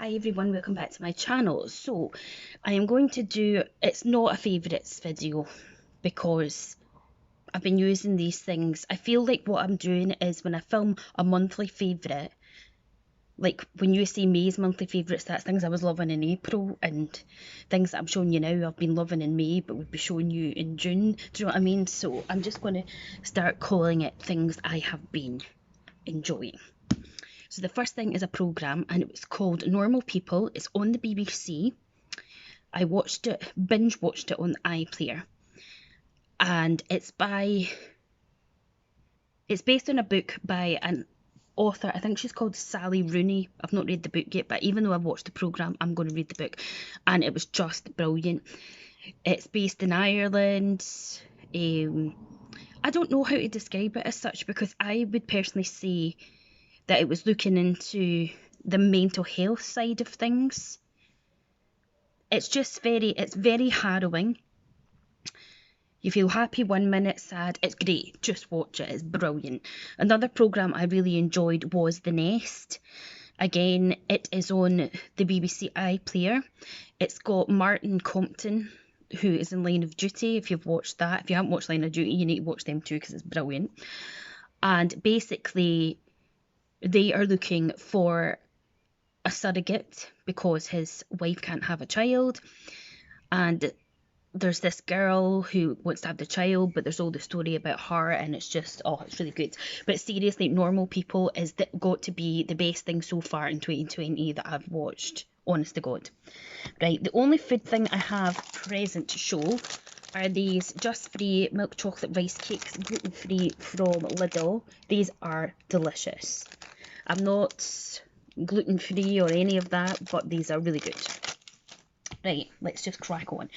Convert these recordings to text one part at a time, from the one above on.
Hi everyone, welcome back to my channel. So I am going to do, it's not a favourites video because I've been using these things. I feel like what I'm doing is when I film a monthly favourite, like when you see May's monthly favourites, that's things I was loving in April, and things that I'm showing you now I've been loving in May but would be showing you in June. Do you know what I mean? So I'm just going to start calling it things I have been enjoying. So the first thing is a programme and it was called Normal People. It's on the BBC. I watched it, binge watched it on iPlayer. And it's based on a book by an author. I think she's called Sally Rooney. I've not read the book yet, but even though I've watched the programme, I'm going to read the book. And it was just brilliant. It's based in Ireland. I don't know how to describe it as such because I would personally say that it was looking into the mental health side of things. It's very harrowing. You feel happy 1 minute, sad. It's great. Just watch it. It's brilliant. Another programme I really enjoyed was The Nest. Again, it is on the BBC iPlayer. It's got Martin Compton, who is in Line of Duty. If you've watched that, if you haven't watched Line of Duty, you need to watch them too because it's brilliant. And basically, they are looking for a surrogate because his wife can't have a child, and there's this girl who wants to have the child, but there's all the story about her, and it's just, oh, it's really good. But seriously, Normal People is got to be the best thing so far in 2020 that I've watched, honest to God. Right, the only food thing I have present to show are these Just Free milk chocolate rice cakes, gluten-free from Lidl. These are delicious. I'm not gluten-free or any of that, but these are really good. Right, let's just crack on.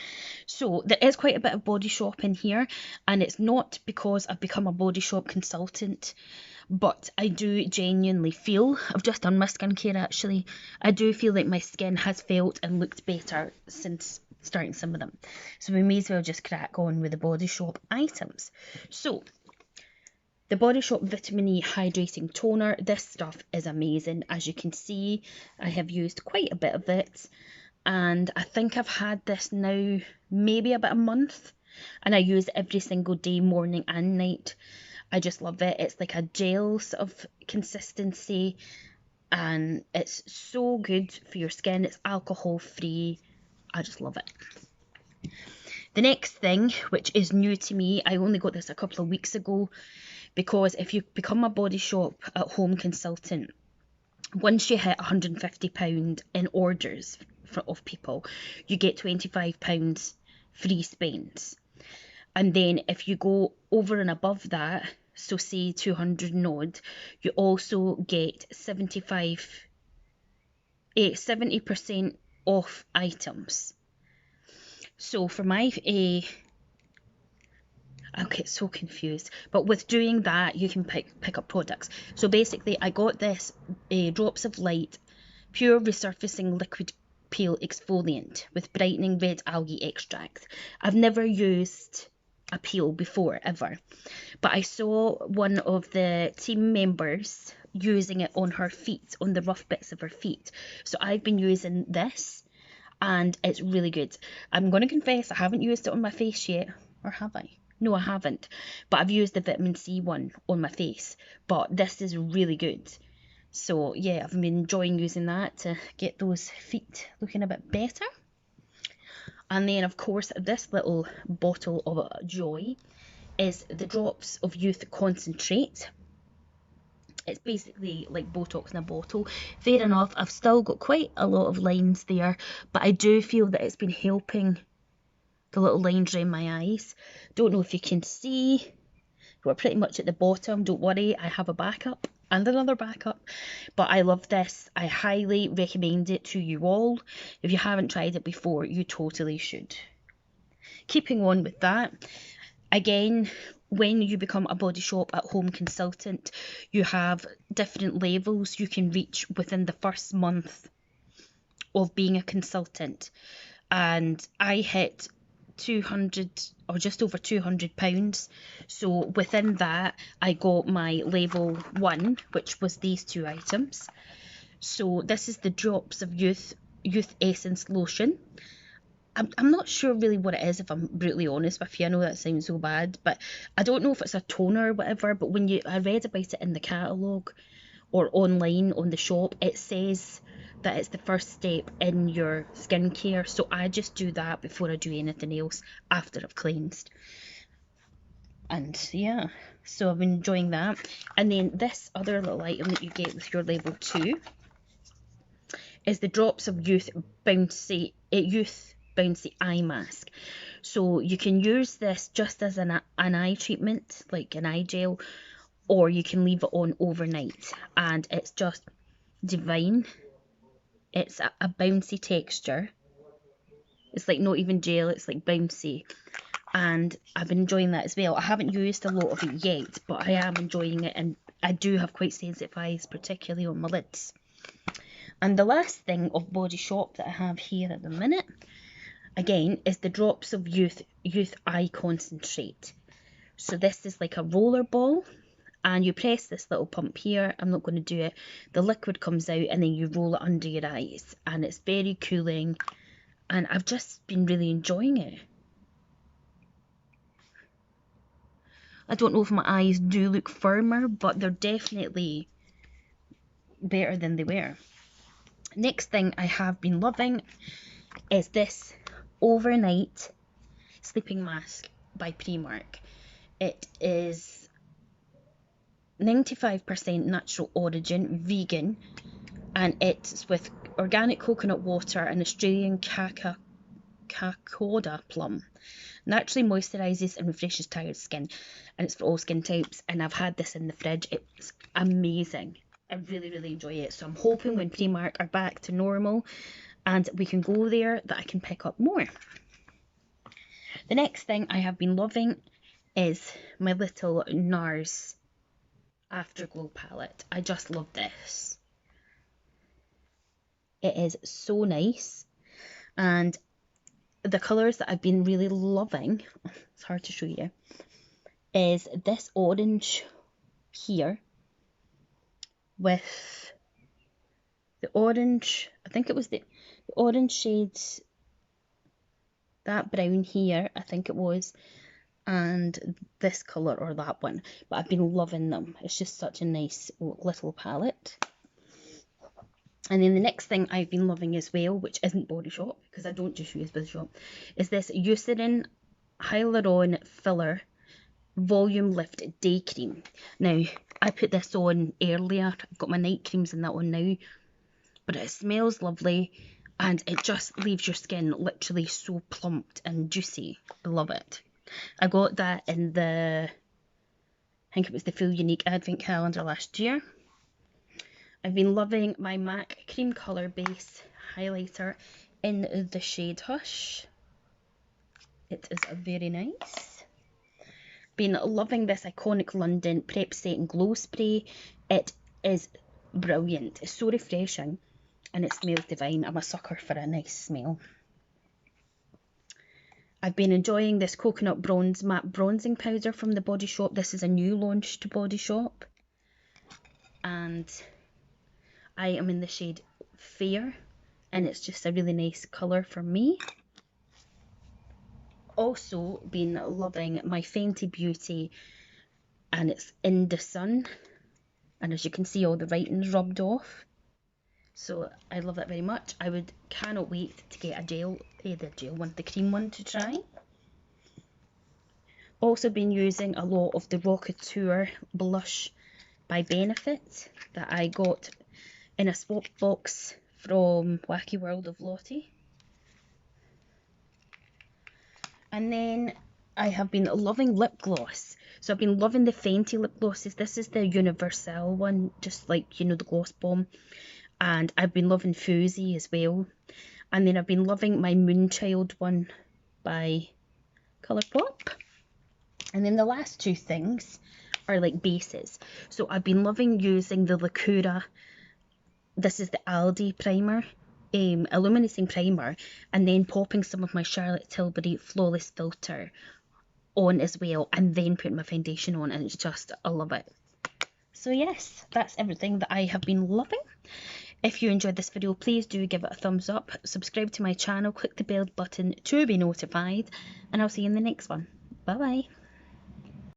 So there is quite a bit of Body Shop in here, and it's not because I've become a Body Shop consultant, but I do genuinely feel, I've just done my skincare actually, I do feel like my skin has felt and looked better since starting some of them. So we may as well just crack on with the Body Shop items. So the Body Shop Vitamin E Hydrating Toner, this stuff is amazing. As you can see, I have used quite a bit of it, and I think I've had this now maybe about a month, and I use it every single day, morning and night. I just love it. It's like a gel sort of consistency, and it's so good for your skin. It's alcohol free. I just love it. The next thing, which is new to me, I only got this a couple of weeks ago, because if you become a Body Shop at home consultant, once you hit £150 in orders of people, you get £25 free spends. And then if you go over and above that, so say 200 and odd, you also get 70% off items. So for my I'll get so confused, but with doing that you can pick up products. So basically I got this Drops of Light Pure Resurfacing Liquid Peel Exfoliant with brightening red algae extract. I've never used a peel before ever, but I saw one of the team members using it on her feet, on the rough bits of her feet, so I've been using this and it's really good. I'm going to confess I haven't used it on my face yet, or have I? No, I haven't, but I've used the vitamin C one on my face, but this is really good. So yeah, I've been enjoying using that to get those feet looking a bit better. And then of course this little bottle of joy is the Drops of Youth Concentrate. It's basically like Botox in a bottle. Fair enough, I've still got quite a lot of lines there, but I do feel that it's been helping the little lines around my eyes. Don't know if you can see, we're pretty much at the bottom. Don't worry, I have a backup and another backup, but I love this. I highly recommend it to you all. If you haven't tried it before, you totally should. Keeping on with that, again, when you become a Body Shop at home consultant, you have different levels you can reach within the first month of being a consultant, and I hit 200 or just over £200. So within that I got my level 1, which was these two items. So this is the Drops of Youth Essence Lotion. I'm not sure really what it is, if I'm brutally honest with you. I know that sounds so bad, but I don't know if it's a toner or whatever, but when I read about it in the catalogue or online on the shop, it says that it's the first step in your skincare. So I just do that before I do anything else after I've cleansed. And yeah, so I've been enjoying that. And then this other little item that you get with your level 2 is the Drops of Youth Bouncy Eye Mask. So you can use this just as an eye treatment, like an eye gel, or you can leave it on overnight, and it's just divine. It's a bouncy texture. It's like not even gel, it's like bouncy, and I've been enjoying that as well. I haven't used a lot of it yet, but I am enjoying it, and I do have quite sensitive eyes, particularly on my lids. And the last thing of Body Shop that I have here at the minute, again, is the Drops of Youth Eye Concentrate. So this is like a roller ball, and you press this little pump here. I'm not going to do it. The liquid comes out and then you roll it under your eyes, and it's very cooling, and I've just been really enjoying it. I don't know if my eyes do look firmer, but they're definitely better than they were. Next thing I have been loving is this Overnight Sleeping Mask by Primark. It is 95% natural origin, vegan, and it's with organic coconut water and Australian Kakoda plum. Naturally moisturises and refreshes tired skin, and it's for all skin types, and I've had this in the fridge. It's amazing. I really, really enjoy it. So I'm hoping when Primark are back to normal and we can go there, that I can pick up more. The next thing I have been loving is my little NARS Afterglow palette. I just love this. It is so nice, and the colours that I've been really loving, it's hard to show you, is this orange here with the orange, I think it was the orange shades, that brown here, I think it was, and this colour or that one, but I've been loving them. It's just such a nice little palette. And then the next thing I've been loving as well, which isn't Body Shop, because I don't just use Body Shop, is this Eucerin Hyaluron Filler Volume Lift Day Cream. Now, I put this on earlier. I've got my night creams in that on now, but it smells lovely, and it just leaves your skin literally so plumped and juicy. I love it. I got that in the, I think it was the Full Unique Advent Calendar last year. I've been loving my MAC Cream Colour Base Highlighter in the shade Hush. It is very nice. Been loving this Iconic London Prep Set and Glow Spray. It is brilliant. It's so refreshing, and it smells divine. I'm a sucker for a nice smell. I've been enjoying this Coconut Bronze Matte Bronzing Powder from the Body Shop. This is a new launch to Body Shop, and I am in the shade Fair, and it's just a really nice colour for me. Also been loving my Fenty Beauty, and it's In the Sun, and as you can see, all the writing's rubbed off, so I love that very much. I cannot wait to get the cream one to try. Also been using a lot of the Rockateur blush by Benefit that I got in a swap box from Wacky World of Lottie. And then I have been loving lip gloss. So I've been loving the Fenty lip glosses. This is the Universal one, just like, you know, the Gloss Bomb. And I've been loving Foozy as well. And then I've been loving my Moonchild one by Colourpop. And then the last two things are like bases. So I've been loving using the Lacura, this is the Aldi primer, illuminating primer, and then popping some of my Charlotte Tilbury Flawless Filter on as well, and then putting my foundation on, and it's just, I love it. So yes, that's everything that I have been loving. If you enjoyed this video, please do give it a thumbs up, subscribe to my channel, click the bell button to be notified, and I'll see you in the next one. Bye bye.